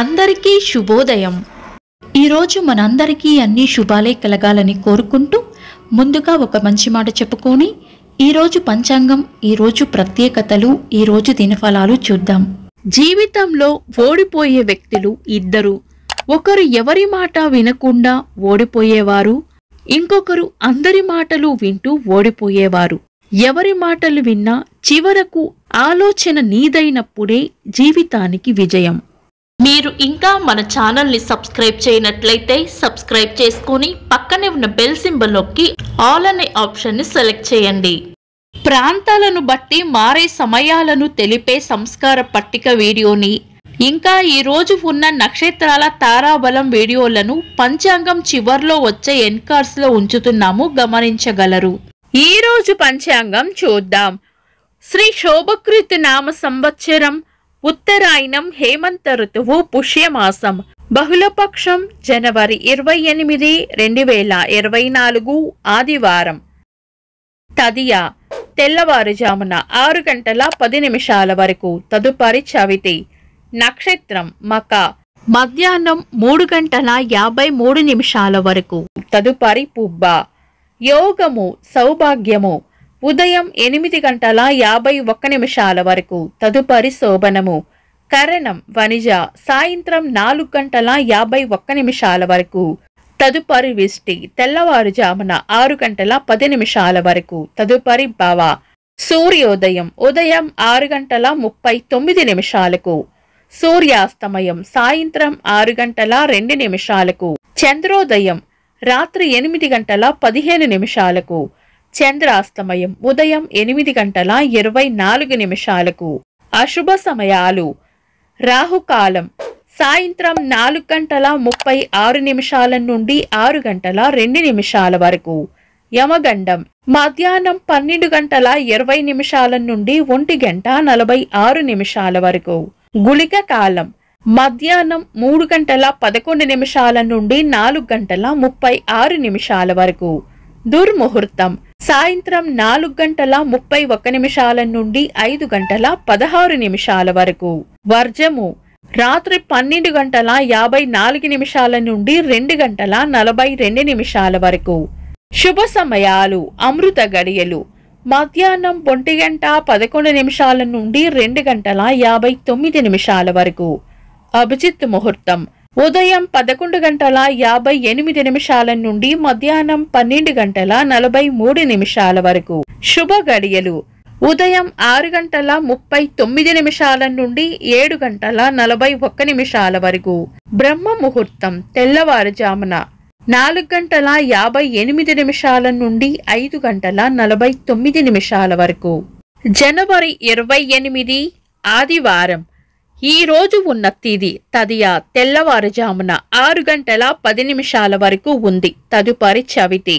అందరికీ శుభోదయం. ఈరోజు మనందరికీ అన్ని శుభాలే కలగాలని కోరుకుంటూ ముందుగా ఒక మంచి మాట చెప్పుకొని ఈరోజు పంచాంగం, ఈరోజు ప్రత్యేకతలు, ఈరోజు దినఫలాలు చూద్దాం. జీవితంలో ఓడిపోయే వ్యక్తులు ఇద్దరు. ఒకరు ఎవరి మాట వినకుండా ఓడిపోయేవారు, ఇంకొకరు అందరి మాటలు వింటూ ఓడిపోయేవారు. ఎవరి మాటలు విన్నా చివరకు ఆలోచన నీదైనప్పుడే జీవితానికి విజయం. మీరు ఇంకా మన ఛానల్ని సబ్స్క్రైబ్ చేయనట్లయితే సబ్స్క్రైబ్ చేసుకొని పక్కనే ఉన్న బెల్ సింబల్ నొక్కి ఆల్ అనే ఆప్షన్ని సెలెక్ట్ చేయండి. ప్రాంతాలను బట్టి మారే సమయాలను తెలిపే సంస్కార పట్టిక వీడియోని, ఇంకా ఈరోజు ఉన్న నక్షత్రాల తారాబలం వీడియోలను పంచాంగం చివర్లో వచ్చే ఎన్కార్స్లో ఉంచుతున్నాము, గమనించగలరు. ఈరోజు పంచాంగం చూద్దాం. శ్రీ శోభకృత్ నామ సంవత్సరం, ఉత్తరాయణం, హేమంత ఋతువు, పుష్యమాసం, బహుళపక్షం, జనవరి 28, 2024 ఆదివారం. తదియ తెల్లవారుజామున 6 గంటల 10 నిమిషాల వరకు. తదుపరి చవితి. నక్షత్రం మక, మధ్యాహ్నం 3 గంటల 53 నిమిషాల వరకు. తదుపరి పుబ్బ. యోగము సౌభాగ్యము ఉదయం 8 గంటల 51 నిమిషాల వరకు. తదుపరి శోభనము. కరణం వనిజ సాయంత్రం 4 గంటల 51 నిమిషాల వరకు. తదుపరి విష్టి తెల్లవారుజామున 6 గంటల 10 నిమిషాల వరకు. తదుపరి భవ. సూర్యోదయం ఉదయం 6 గంటల 39 నిమిషాలకు. సూర్యాస్తమయం సాయంత్రం 6 గంటల 2 నిమిషాలకు. చంద్రోదయం రాత్రి 8 గంటల 15 నిమిషాలకు. చంద్రాస్తమయం ఉదయం 8 గంటల 24 నిమిషాలకు. అశుభ సమయాలు. రాహుకాలం సాయంత్రం 4 గంటల 36 నిమిషాల నుండి 6 గంటల 2 నిమిషాల వరకు. యమగండం మధ్యాహ్నం 12 గంటల 20 నిమిషాల నుండి 1 గంట 46 నిమిషాల వరకు. గుళిక కాలం మధ్యాహ్నం 3 గంటల 11 నిమిషాల నుండి 4 గంటల 36 నిమిషాల వరకు. దుర్ముహూర్తం సాయంత్రం 4 గంటల 31 నిమిషాల నుండి 5 గంటల 16 నిమిషాల వరకు. వర్జము రాత్రి 12 గంటల 54 నిమిషాల నుండి 2 గంటల 42 నిమిషాల వరకు. శుభ సమయాలు. అమృత గడియలు మధ్యాహ్నం 1 గంట 11 నిమిషాల నుండి 2 గంటల 59 నిమిషాల వరకు. అభిజిత్ ముహూర్తం ఉదయం 11 గంటల 58 నిమిషాల నుండి మధ్యాహ్నం 12 గంటల 43 నిమిషాల వరకు. శుభ గడియలు ఉదయం 6 గంటల 39 నిమిషాల నుండి 7 గంటల 41 నిమిషాల వరకు. బ్రహ్మ ముహూర్తం తెల్లవారుజామున 4 గంటల 58 నిమిషాల నుండి 5 గంటల 49 నిమిషాల వరకు. జనవరి 28 ఆదివారం. ఈ రోజు ఉన్న తిథి తదియ తెల్లవారుజామున 6 గంటల 10 నిమిషాల వరకు ఉంది. తదుపరి చవితి.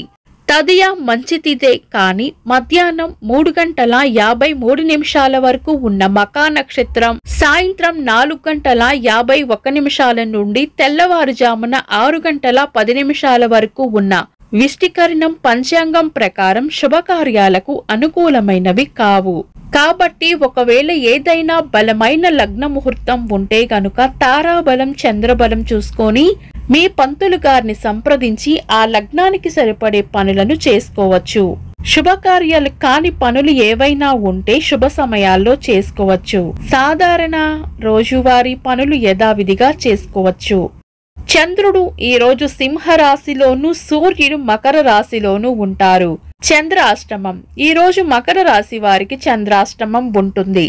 తదియ మంచి తిథే కానీ మధ్యాహ్నం 3 గంటల 53 నిమిషాల వరకు ఉన్న మకా నక్షత్రం సాయంత్రం 4 గంటల 51 నిమిషాల నుండి తెల్లవారుజామున 6 గంటల 10 నిమిషాల వరకు ఉన్న విష్టికరణం పంచాంగం ప్రకారం శుభకార్యాలకు అనుకూలమైనవి కావు. కాబట్టి ఒకవేళ ఏదైనా బలమైన లగ్న ముహూర్తం ఉంటే గనుక తారాబలం, చంద్రబలం చూసుకొని మీ పంతులు గారిని సంప్రదించి ఆ లగ్నానికి సరిపడే పనులను చేసుకోవచ్చు. శుభకార్యాలు కాని పనులు ఏవైనా ఉంటే శుభ సమయాల్లో చేసుకోవచ్చు. సాధారణ రోజువారీ పనులు యథావిధిగా చేసుకోవచ్చు. చంద్రుడు ఈరోజు సింహరాశిలోను, సూర్యుడు మకర రాశిలోను ఉంటారు. చంద్రాష్టమం ఈరోజు మకర రాశి వారికి చంద్రాష్టమం ఉంటుంది.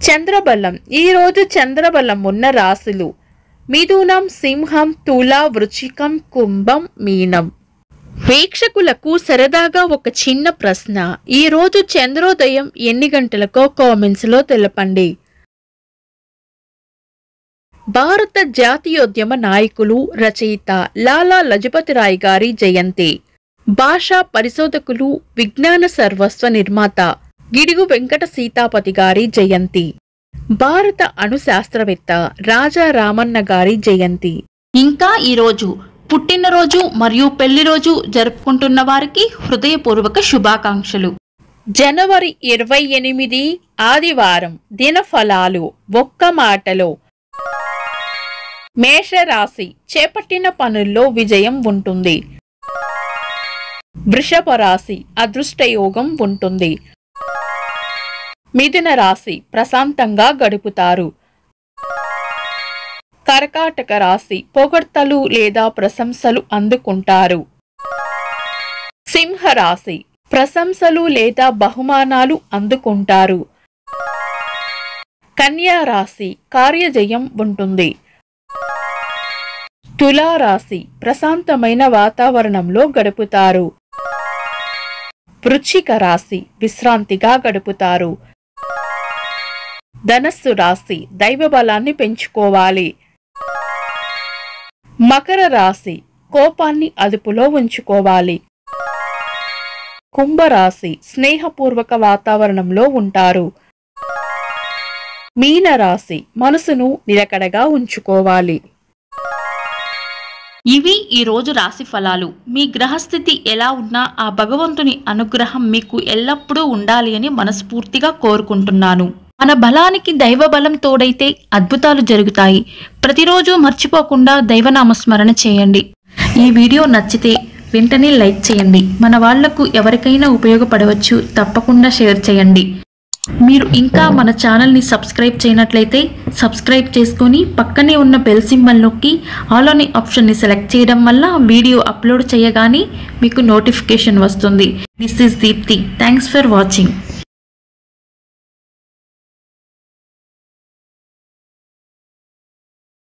చంద్రబలం ఈరోజు చంద్రబలం ఉన్న రాశులు మిథునం, సింహం, తుల, వృశ్చికం, కుంభం, మీనం. వీక్షకులకు సరదాగా ఒక చిన్న ప్రశ్న. ఈరోజు చంద్రోదయం ఎన్ని గంటలకో కామెంట్స్ లో తెలపండి. భారత జాతీయోద్యమ నాయకులు, రచయిత లాలా లజపతి రాయ్ గారి జయంతి. భాషా పరిశోధకులు, విజ్ఞాన సర్వస్వ నిర్మాత గిడుగు వెంకట సీతాపతి గారి జయంతి. భారత అణు శాస్త్రవేత్త రాజా రామన్న గారి జయంతి. ఇంకా ఈరోజు పుట్టినరోజు మరియు పెళ్లిరోజు జరుపుకుంటున్న వారికి హృదయపూర్వక శుభాకాంక్షలు. జనవరి 28 ఆదివారం. దినఫలాలు ఒక్క మాటలో. మేషరాశి చేపట్టిన పనుల్లో విజయం ఉంటుంది. వృషభ రాశి అదృష్టయోగం ఉంటుంది. మిథున రాశి ప్రశాంతంగా గడుపుతారు. కర్కాటక రాశి పొగడ్తలు లేదా ప్రశంసలు అందుకుంటారు. సింహ రాశి ప్రశంసలు లేదా బహుమానాలు అందుకుంటారు. కన్యా రాశి కార్యజయం ఉంటుంది. తులా రాశి ప్రశాంతమైన వాతావరణంలో గడుపుతారు. వృశ్చిక రాశి విశ్రాంతిగా గడుపుతారు. ధనస్సు రాశి దైవ బలాన్ని పెంచుకోవాలి. మకర రాశి కోపాన్ని అదుపులో ఉంచుకోవాలి. కుంభరాశి స్నేహపూర్వక వాతావరణంలో ఉంటారు. మీనరాశి మనసును నిలకడగా ఉంచుకోవాలి. ఇవి ఈరోజు రాశి ఫలాలు. మీ గ్రహస్థితి ఎలా ఉన్నా ఆ భగవంతుని అనుగ్రహం మీకు ఎల్లప్పుడూ ఉండాలి అని మనస్ఫూర్తిగా కోరుకుంటున్నాను. మన బలానికి దైవ బలం తోడైతే అద్భుతాలు జరుగుతాయి. ప్రతిరోజు మర్చిపోకుండా దైవనామస్మరణ చేయండి. ఈ వీడియో నచ్చితే వెంటనే లైక్ చేయండి. మన వాళ్లకు ఎవరికైనా ఉపయోగపడవచ్చు. తప్పకుండా షేర్ చేయండి. మీరు ఇంకా మన ఛానల్ని సబ్స్క్రైబ్ చేయనట్లయితే సబ్స్క్రైబ్ చేసుకొని పక్కనే ఉన్న బెల్ సింబల్ నొక్కి ఆల్ అనే ఆప్షన్ని సెలెక్ట్ చేయడం వల్ల వీడియో అప్లోడ్ చేయగానే మీకు నోటిఫికేషన్ వస్తుంది. This is Deepti. Thanks for watching.